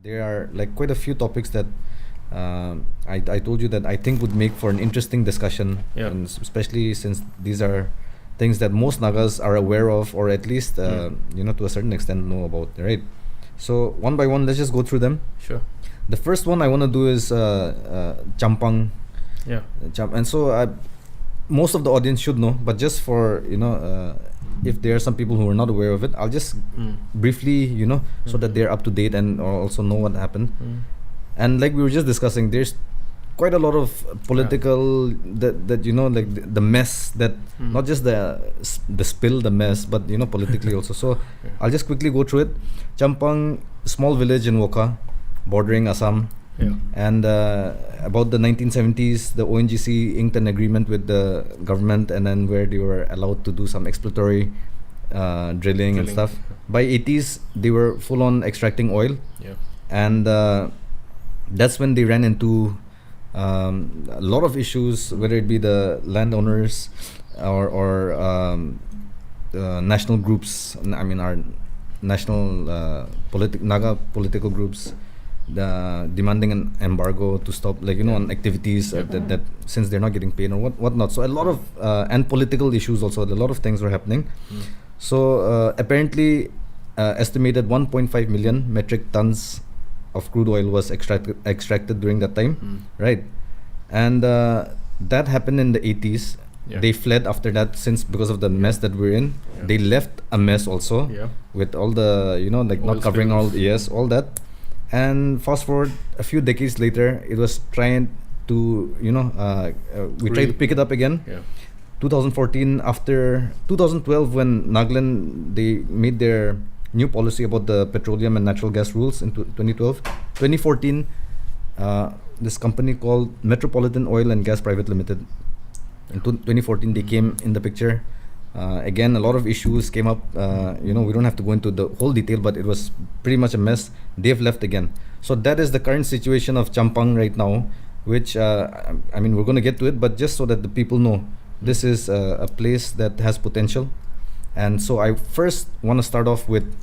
There are like quite a few topics that I told you that I think would make for an interesting discussion, Yeah. and especially since these are things that most Nagas are aware of, or at least to a certain extent know about, right? So one by one, let's just go through them. Sure. The first one I want to do is champang. Yeah. And so most of the audience should know, but just for if there are some people who are not aware of it, I'll just briefly so that they're up to date and also know what happened. And like we were just discussing, there's quite a lot of political that like the mess that not just the spill, the mess, but politically also. So I'll just quickly go through it. Champang, small village in Wokha, bordering Assam. Yeah. And about the 1970s, the ONGC inked an agreement with the government, and then where they were allowed to do some exploratory drilling and stuff. By 80s, they were full on extracting oil. Yeah. And that's when they ran into a lot of issues, whether it be the landowners or national groups. I mean, our national Naga political groups. Demanding an embargo to stop, on activities that since they're not getting paid or whatnot. So a lot of and political issues also. A lot of things were happening. So apparently, estimated 1.5 million metric tons of crude oil was extracted during that time, right? And that happened in the 80s. Yeah. They fled after that, since because of the mess that we're in. They left a mess also with all the not covering spills. all that. And fast forward a few decades later, it was trying to, we tried to pick it up again. 2014, after 2012, when Nagaland, they made their new policy about the petroleum and natural gas rules in 2012. 2014, this company called Metropolitan Oil and Gas Private Limited. In 2014, they came in the picture. Again, a lot of issues came up. We don't have to go into the whole detail, but it was pretty much a mess. They've left again. So that is the current situation of Champang right now, which we're going to get to it, but just so that the people know, this is a place that has potential. And so I first want to start off with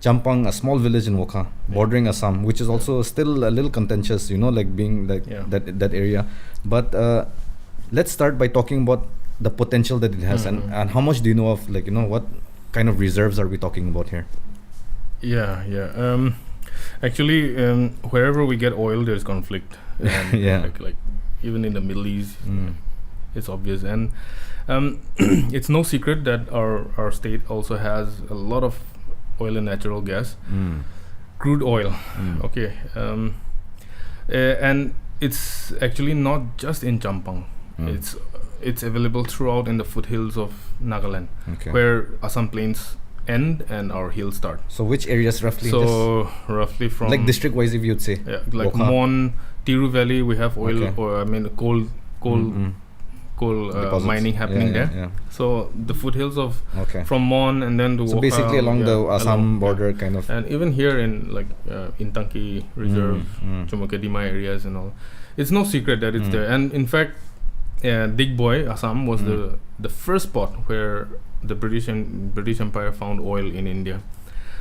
Champang, a small village in Wokha, bordering Assam, which is also still a little contentious, being that area. But let's start by talking about the potential that it has, and how much do you know of, what kind of reserves are we talking about here? Actually, wherever we get oil, there's conflict. Like even in the Middle East, it's obvious. And it's no secret that our state also has a lot of oil and natural gas, crude oil. Okay, and it's actually not just in Champang. It's available throughout in the foothills of Nagaland, where Assam plains end and our hills start. So which areas roughly? So roughly from district wise, if you'd say. Like Wokha. Mon, Tiru Valley, we have oil, or coal mining happening there. Yeah. So the foothills of from Mon and then to so Wokha, basically along the Assam border kind of. And even here in Intanki Reserve, Chumukedima areas and all, it's no secret that it's there. And in fact, Digboy, Assam was the first spot where the British Empire found oil in India.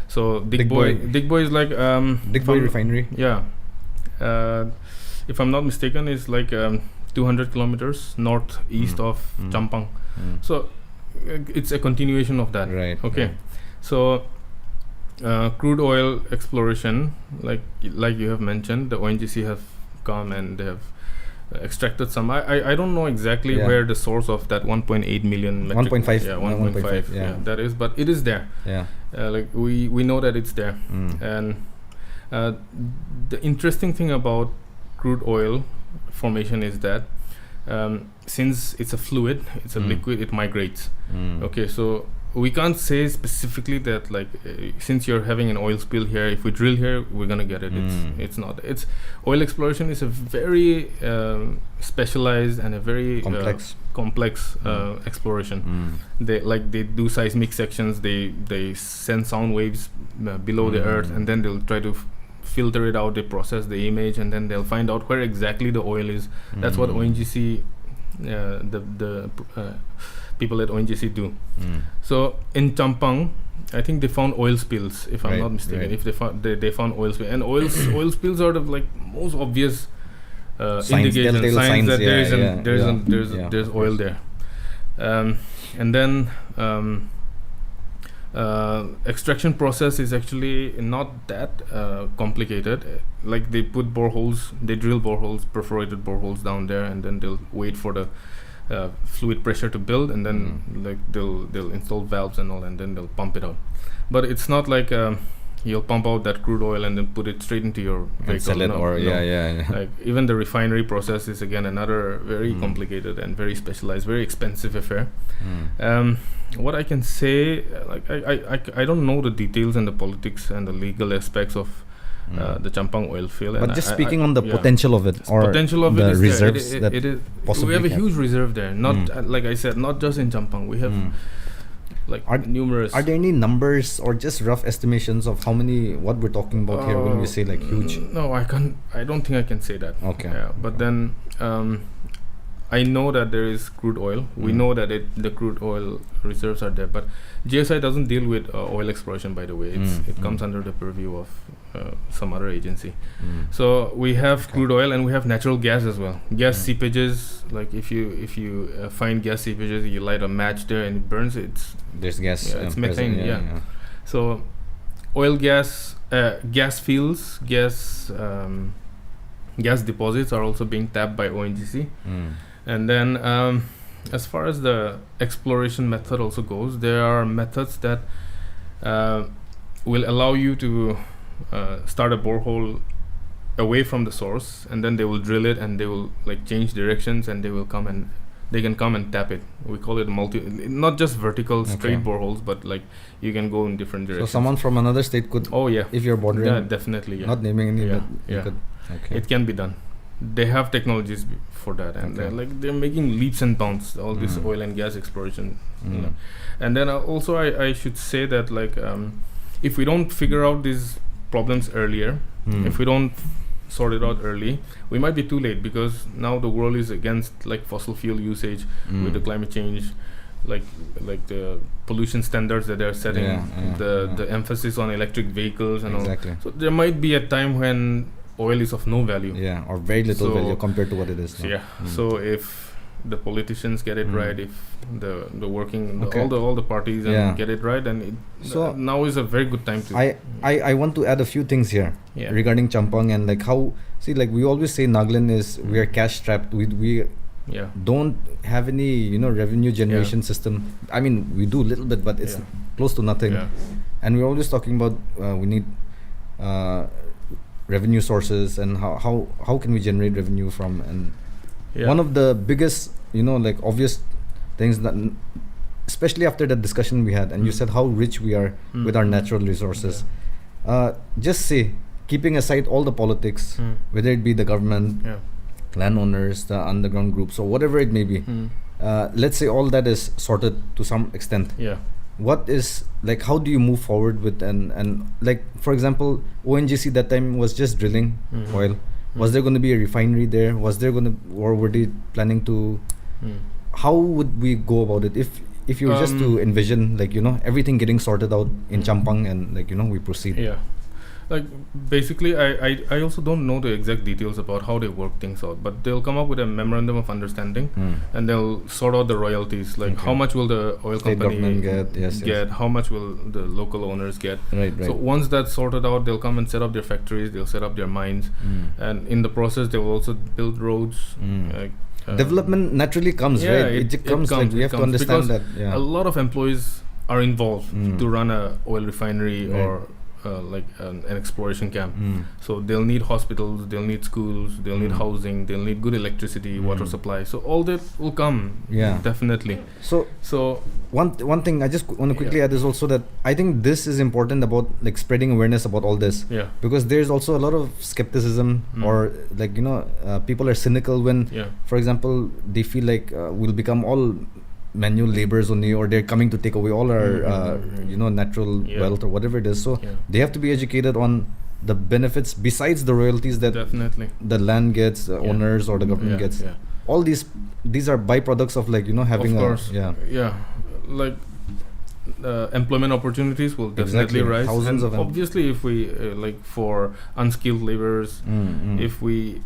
So Digboy is like Digboy refinery. Yeah, if I'm not mistaken, it's like 200 kilometers northeast of Champang. So it's a continuation of that. Right. Okay. Yeah. So crude oil exploration, like you have mentioned, the ONGC have come and they have extracted some. I don't know exactly where the source of that 1.8 million 1.5 1.5 that is, but it is there. We know that it's there. And the interesting thing about crude oil formation is that since it's a fluid, it's a liquid, it migrates. Okay, so we can't say specifically that since you're having an oil spill here, if we drill here, we're gonna get it. It's not. It's oil exploration is a very specialized and a very complex exploration. They do seismic sections. They send sound waves below the earth, and then they'll try to filter it out. They process the image, and then they'll find out where exactly the oil is. That's what ONGC, the people at ONGC do. So in Champang, I think they found oil spills, if I'm not mistaken. If they found oil spills, and oil spills are the most obvious indication, signs that there's oil there. And then extraction process is actually not that complicated. Like they put boreholes, they drill boreholes, perforated boreholes down there, and then they'll wait for the fluid pressure to build, and then like they'll install valves and all, and then they'll pump it out. But it's not like you'll pump out that crude oil and then put it straight into your vehicle. And sell it, Like even the refinery process is again another very complicated and very specialized, very expensive affair. What I can say, like I don't know the details and the politics and the legal aspects of the Champang oil field. But just speaking on the potential of it, or the reserves that possibly we have a huge reserve there. Not like I said, not just in Champang. We have numerous. Are there any numbers or just rough estimations of how many, what we're talking about here when we say like huge? No, I can't. I don't think I can say that. Okay. Yeah, but then I know that there is crude oil. We know that the crude oil reserves are there, but GSI doesn't deal with oil exploration. By the way, it comes under the purview of some other agency. So we have crude oil and we have natural gas as well. Gas seepages, like if you find gas seepages, you light a match there and it burns. There's gas. It's methane. Yeah. So oil, gas fields, gas deposits are also being tapped by ONGC. And then as far as the exploration method also goes, there are methods that will allow you to start a borehole away from the source, and then they will drill it and they will like change directions, and they can come and tap it. We call it not just vertical straight boreholes, but like you can go in different directions. So someone from another state could, if you're bordering, yeah, definitely, not naming any, but you could, it can be done. They have technologies for that, and they're making leaps and bounds, all this oil and gas exploration. You know. And then also I should say that like if we don't figure out these problems earlier, if we don't sort it out early, we might be too late, because now the world is against like fossil fuel usage with the climate change, like the pollution standards that they're setting, the emphasis on electric vehicles and all. So there might be a time when oil is of no value, or very little value compared to what it is now. So if the politicians get it right, if the working all the parties get it right, and now is a very good time to I want to add a few things here regarding Champang, and like how, see, like we always say Nagaland is, we are cash strapped, we don't have any revenue generation system. I mean, we do a little bit, but it's close to nothing. And we're always talking about we need revenue sources, and how can we generate revenue from, and one of the biggest like obvious things that, especially after that discussion we had, and you said how rich we are with our natural resources, just say, keeping aside all the politics, whether it be the government, landowners, the underground groups, or whatever it may be, let's say all that is sorted to some extent. What is, like, how do you move forward with, and like, for example, ONGC that time was just drilling oil. Was there going to be a refinery there? Was there going to, or were they planning to? How would we go about it if you were just to envision, like, everything getting sorted out in Champang, and like, we proceed? Like basically, I also don't know the exact details about how they work things out, but they'll come up with a memorandum of understanding, and they'll sort out the royalties, like how much will the oil company get, how much will the local owners get. So once that's sorted out, they'll come and set up their factories, they'll set up their mines, and in the process they will also build roads. Development naturally comes, right? It comes, like, we have to understand that a lot of employees are involved to run a oil refinery or like an exploration camp. So they'll need hospitals, they'll need schools, they'll need housing, they'll need good electricity, water supply. So all that will come, definitely. So one thing I just want to quickly add is also that I think this is important about like spreading awareness about all this, because there's also a lot of skepticism, or like people are cynical when, for example, they feel like we'll become all manual laborers only, or they're coming to take away all our natural wealth or whatever it is. So they have to be educated on the benefits besides the royalties that the land gets, owners or the government gets. All these are byproducts of, like, having of course. Like employment opportunities will definitely rise. Thousands and obviously, if we like for unskilled laborers, if we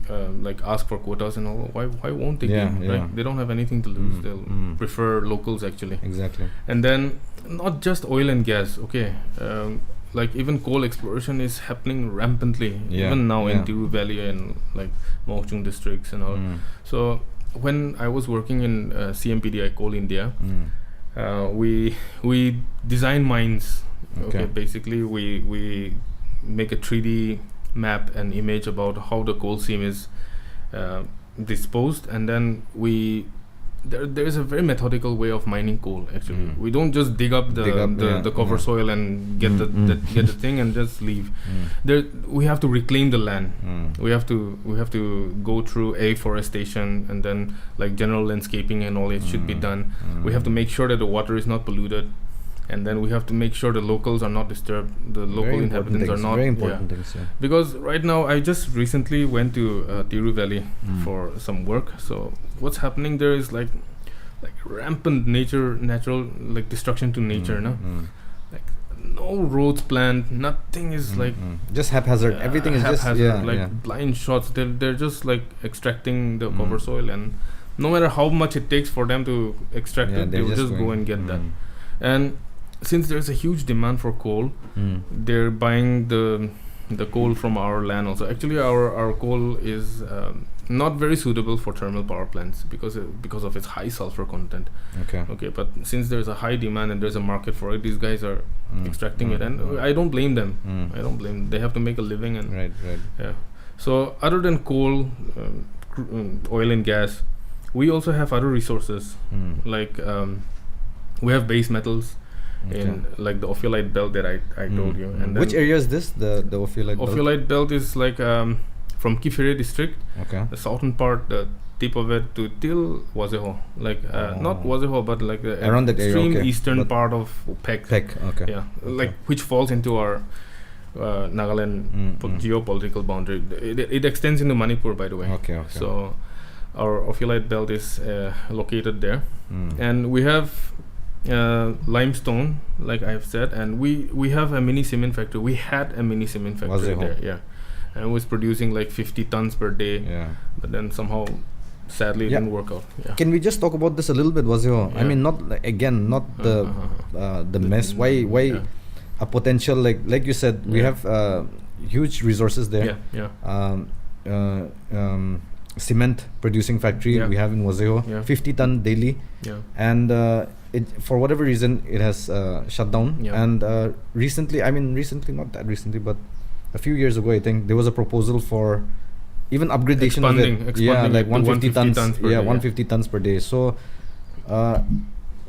like ask for quotas and all, why won't they give? Right? They don't have anything to lose. They'll prefer locals actually. Exactly. And then not just oil and gas. Okay. Like even coal exploration is happening rampantly even now in Tiru Valley and like Mokchung districts and all. So when I was working in CMPDI Coal India, we design mines. Okay, basically we make a 3D map and image about how the coal seam is disposed, and then there is a very methodical way of mining coal actually. We don't just dig up the cover soil and get the thing and just leave. We have to reclaim the land. We have to go through afforestation, and then like general landscaping and all it should be done. We have to make sure that the water is not polluted, and then we have to make sure the locals are not disturbed, the local inhabitants are not. Very important things. Because right now I just recently went to Tiru Valley for some work. So what's happening there is like rampant natural like destruction to nature, no? Like no roads planned, nothing is like just haphazard. Everything is haphazard, just like blind shots. They're just like extracting the cover soil, and no matter how much it takes for them to extract it, they will just go and get that. And since there's a huge demand for coal, they're buying the coal from our land also. Actually, our coal is not very suitable for thermal power plants because of its high sulfur content. Okay. But since there's a high demand and there's a market for it, these guys are extracting it, and I don't blame them. I don't blame them. They have to make a living, and right. Yeah. So other than coal, oil and gas, we also have other resources like we have base metals. In like the ophiolite belt that I told you. And which area is this? The ophiolite belt? Ophiolite belt is like from Kifire district, the southern part, the tip of it to till Wazeho, like not Wazeho, but like the around that extreme area, eastern part of Pek. Like which falls into our Nagaland geopolitical boundary. It extends into Manipur, by the way. So our ophiolite belt is located there, and we have limestone, like I've said, and we have a mini cement factory. We had a mini cement factory there, and it was producing like 50 tons per day. But then somehow, sadly, it didn't work out. Can we just talk about this a little bit, Wazeho? I mean, not the mess. Why a potential like you said, we have huge resources there. Cement producing factory we have in Wazeho, 50 ton daily, and it for whatever reason it has shut down. And recently, not that recently, but a few years ago, I think there was a proposal for even upgradation of it. Like 150 tons per day, 150 tons per day. So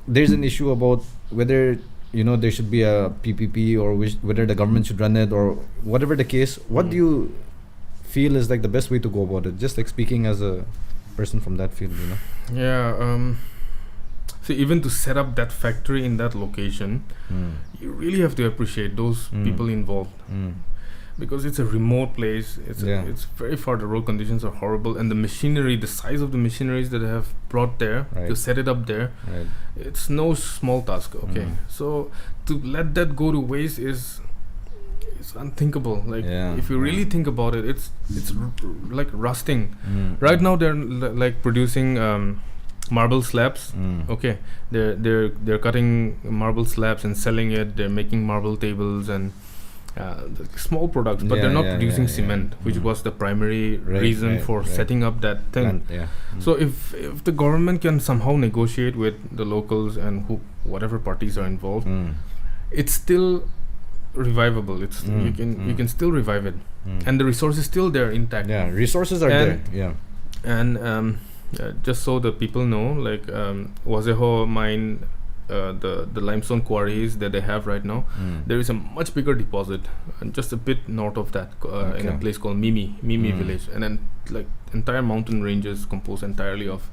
there's an issue about whether there should be a PPP or whether the government should run it or whatever the case. What do you feel is like the best way to go about it, just like speaking as a person from that field? So even to set up that factory in that location, you really have to appreciate those people involved, because it's a remote place. It's very far. The road conditions are horrible, and the machinery, the size of the machineries that they have brought there to set it up there, it's no small task. So to let that go to waste is unthinkable. Like if you really think about it, it's like rusting. Right now they're like producing marble slabs. They're cutting marble slabs and selling it. They're making marble tables and small products, but they're not producing cement, which was the primary reason for setting up that thing. So if the government can somehow negotiate with the locals and whatever parties are involved, it's still revivable. You can still revive it, and the resource is still there intact. Resources are there. And just so the people know, like Wazeho mine, the limestone quarries that they have right now, there is a much bigger deposit just a bit north of that in a place called Mimi village, and then like entire mountain ranges composed entirely of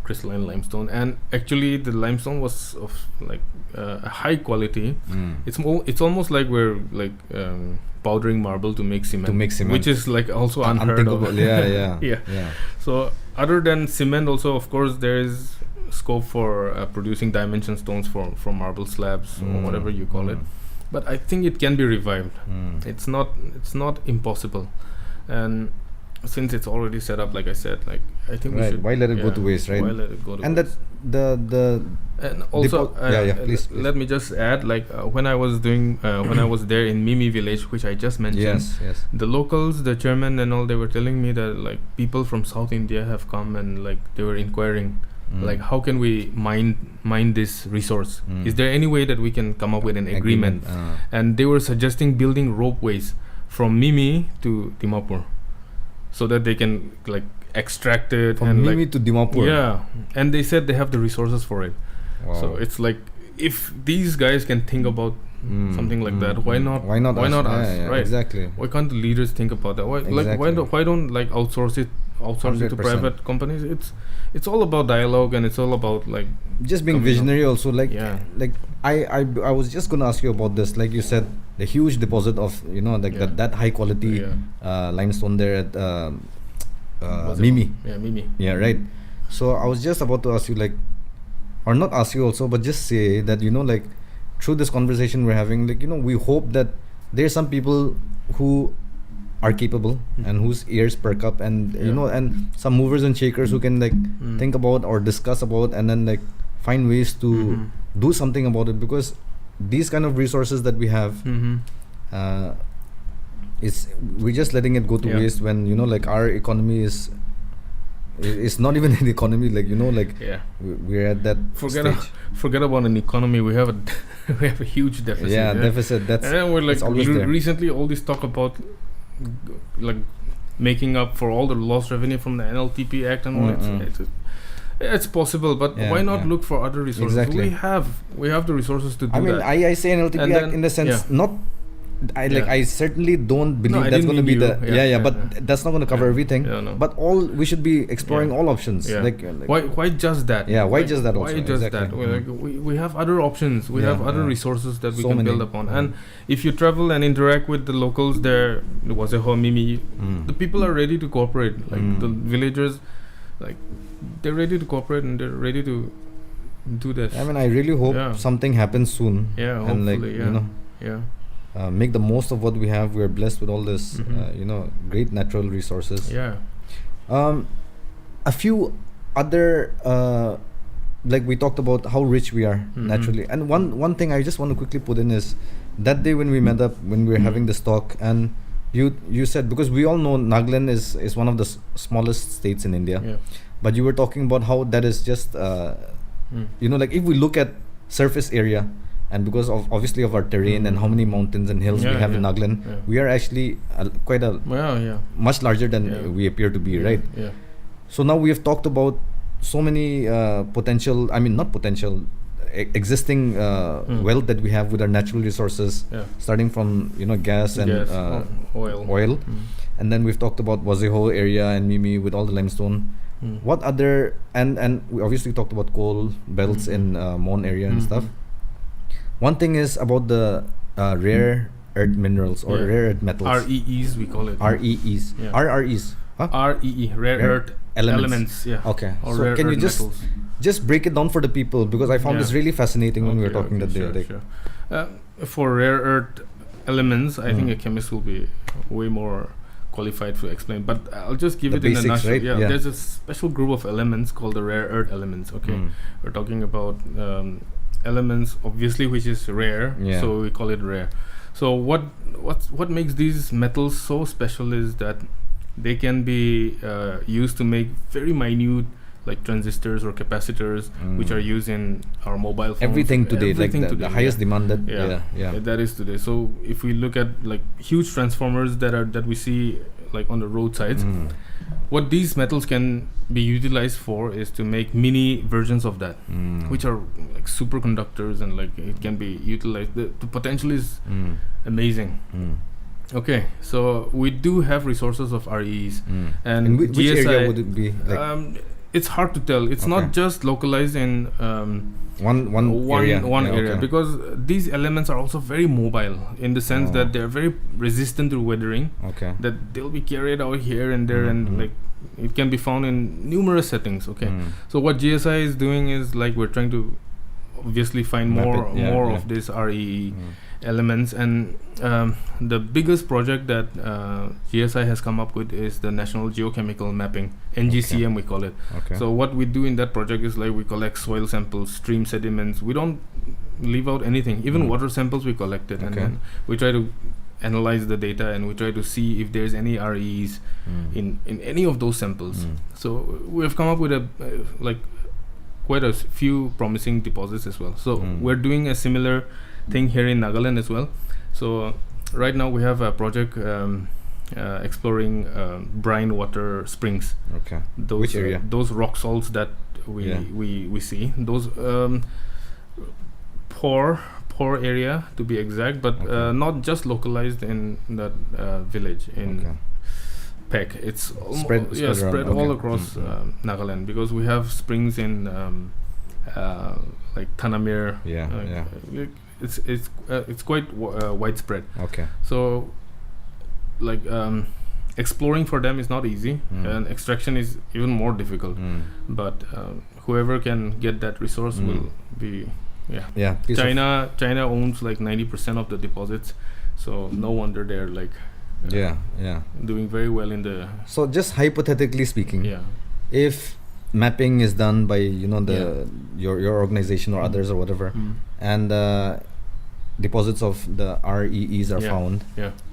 crystalline limestone. And actually the limestone was of like a high quality. It's almost like we're like powdering marble to make cement, which is like also unheard of. Yeah. So other than cement, also of course there is scope for producing dimension stones from marble slabs or whatever you call it. But I think it can be revived. It's not impossible, and since it's already set up, like I said, like I think we should. Why let it go to waste, right? Why let it go to and waste? And also, please. Let me just add, like when I was there in Mimi village, which I just mentioned. Yes. The locals, the chairman and all, they were telling me that like people from South India have come and like they were inquiring, like how can we mine this resource? Is there any way that we can come up with an agreement? And they were suggesting building ropeways from Mimi to Dimapur, so that they can like extract it from and Mimi to Dimapur. Yeah, and they said they have the resources for it. Wow. So it's like if these guys can think about something like that, why not us? Yeah, right? Exactly. Why can't the leaders think about that? Why why don't like outsource it to private companies? It's all about dialogue, and it's all about like just being visionary also. Like I was just gonna ask you about this. Like you said, the huge deposit of that high quality limestone there at Mimi. Yeah, Mimi. Yeah, right. So I was just about to ask you, like, or not ask you also, but just say that like through this conversation we're having, like we hope that there's some people who are capable and whose ears perk up, and and some movers and shakers who can like think about or discuss about, and then like find ways to do something about it, because these kind of resources that we have, we're just letting it go to waste when like our economy is not even an economy, like we're at that stage. Forget about an economy. We have a huge deficit. Deficit. That's, and then we're like there. Recently all this talk about like making up for all the lost revenue from the NLTP Act and all. It's possible, but why not look for other resources? Exactly. We have the resources to do that. I mean, I say NLTP Act in the sense not. I certainly don't believe that's going to be but that's not going to cover everything. But we should be exploring all options. Like why just that? Why just that? Also? Why just that? We have other options. We have other resources that we can build upon. And if you travel and interact with the locals there, Mimi, the people are ready to cooperate. Like the villagers, like they're ready to cooperate and they're ready to do this. I mean, I really hope something happens soon. Yeah, and hopefully. Make the most of what we have. We're blessed with all this, great natural resources. Yeah. A few other, like we talked about how rich we are naturally. And one thing I just want to quickly put in is that day when we met up, when we were having this talk, and you said, because we all know Nagaland is one of the smallest states in India, but you were talking about how that is just, like if we look at surface area, and because of obviously of our terrain and how many mountains and hills we have in Nagaland, we are actually quite a much larger than we appear to be, right? Yeah. So now we have talked about so many existing wealth that we have with our natural resources, starting from gas and oil. And then we've talked about Wazeho area and Mimi with all the limestone. What other and we obviously talked about coal belts in Mon area and stuff. One thing is about the rare earth minerals or rare earth metals. REEs we call it. REEs. RREs. Huh? REE, rare earth elements. Yeah. Okay. Or so can you just break it down for the people, because I found this really fascinating when we were talking that day. Sure. For rare earth elements, I think a chemist will be way more qualified to explain, but I'll just give it basics, in a nutshell. Right? Yeah, there's a special group of elements called the rare earth elements. Okay, we're talking about elements obviously which is rare, so we call it rare. So what makes these metals so special is that they can be used to make very minute like transistors or capacitors, which are used in our mobile phones. Everything today, the highest demanded. That is today. So if we look at like huge transformers that we see like on the roadsides, what these metals can be utilized for is to make mini versions of that, which are like superconductors, and like it can be utilized. The potential is amazing. Okay, so we do have resources of REs, and in which area would it be? it's hard to tell. It's not just localized in one area, because these elements are also very mobile in the sense that they're very resistant to weathering. That they'll be carried out here and there, and like it can be found in numerous settings. So what GSI is doing is like we're trying to obviously find more of these REE elements, and the biggest project that GSI has come up with is the National Geochemical Mapping, NGCM we call it. So what we do in that project is like we collect soil samples, stream sediments. We don't leave out anything, even water samples we collected, and then we try to analyze the data, and we try to see if there's any REs in any of those samples. So we have come up with quite a few promising deposits as well. So we're doing a similar thing here in Nagaland as well. So right now we have a project exploring brine water springs. Those, which area? Those rock salts that we see. Those poor area to be exact, but not just localized in that village in Pek. It's spread all across Nagaland, because we have springs in like Tanamir. It's quite widespread. So like exploring for them is not easy, and extraction is even more difficult. But whoever can get that resource will be China owns like 90% of the deposits, so no wonder they're like doing very well in the. So just hypothetically speaking, if mapping is done by your organization or others or whatever, and deposits of the REEs are found,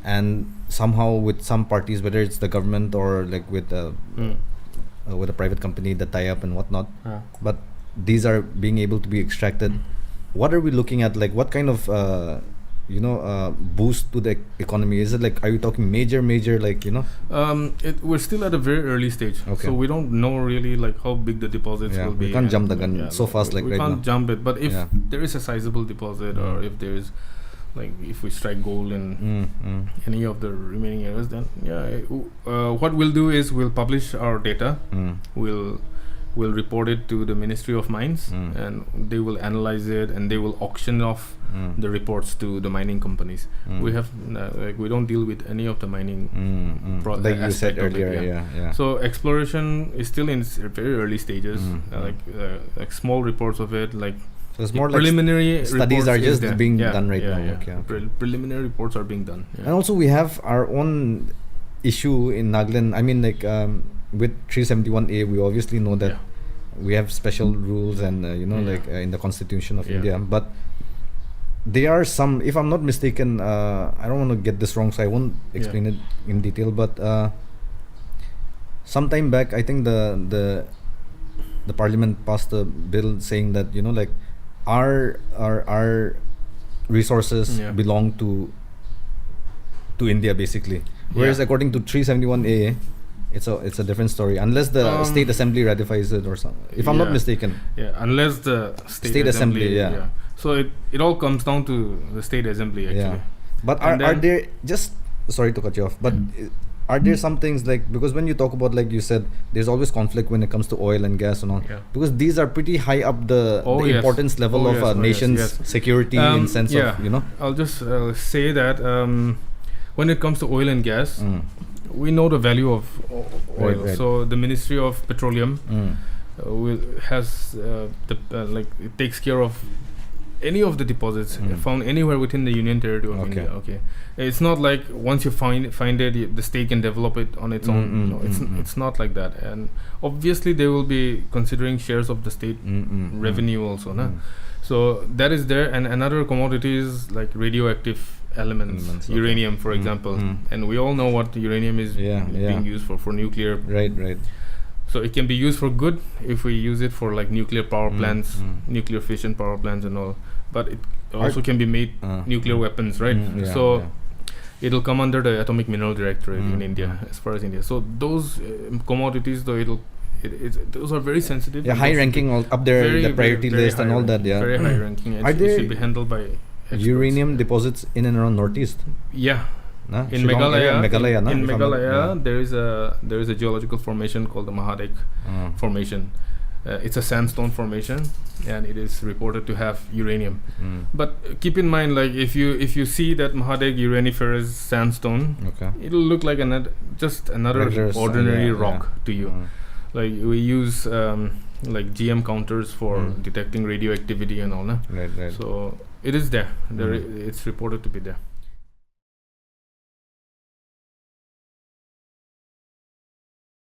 and somehow with some parties, whether it's the government or like with a private company that tie up and whatnot, but these are being able to be extracted, what are we looking at? Like what kind of boost to the economy? Is it like, are you talking major like we're still at a very early stage, so we don't know really like how big the deposits will be. We can't jump the gun so fast like we right now. We can't jump it, but if there is a sizable deposit, or if there's like if we strike gold in any of the remaining areas, then what we'll do is we'll publish our data. We'll report it to the Ministry of Mines, and they will analyze it, and they will auction off the reports to the mining companies. We have we don't deal with any of the mining like you said earlier. So exploration is still in very early stages, like small reports of it, like so it's more preliminary like studies are just being done right now. Preliminary reports are being done, and also we have our own issue in Nagaland. I mean, like with 371A, we obviously know that we have special rules and in the Constitution of India, but there are some, if I'm not mistaken, I don't want to get this wrong, so I won't explain it in detail, but some time back I think the parliament passed a bill saying that like our resources belong to India basically, whereas according to 371A it's a different story, unless the state assembly ratifies it or something, if I'm not mistaken. Unless the state assembly so it all comes down to the state assembly actually. But are there, just sorry to cut you off, but are there some things like, because when you talk about, like you said, there's always conflict when it comes to oil and gas and all, because these are pretty high up the importance level of a nation's security in sense of I'll just say that when it comes to oil and gas, we know the value of oil. Right. So the Ministry of Petroleum has it takes care of any of the deposits found anywhere within the Union Territory of India. It's not like once you find it, the state can develop it on its own. It's not like that. And obviously they will be considering shares of the state revenue also. So that is there. And another commodity is like radioactive elements, uranium for example, and we all know what uranium is being used for nuclear. Right. So it can be used for good if we use it for like nuclear power plants, nuclear fission power plants and all, but it also can be made nuclear weapons, right? It'll come under the Atomic Mineral Directorate in India, as far as India. So those commodities, though, those are very sensitive. High ranking, all up there, the priority very list and all that. Very high ranking. And it should be handled by experts. Uranium deposits in and around Northeast? In Meghalaya, there is a geological formation called the Mahadek formation. It's a sandstone formation, and it is reported to have uranium. But keep in mind, like if you see that Mahadek uraniferous sandstone, it'll look like another ordinary rock to you. Like we use like GM counters for detecting radioactivity and all that. Right. So it is there. It's reported to be there.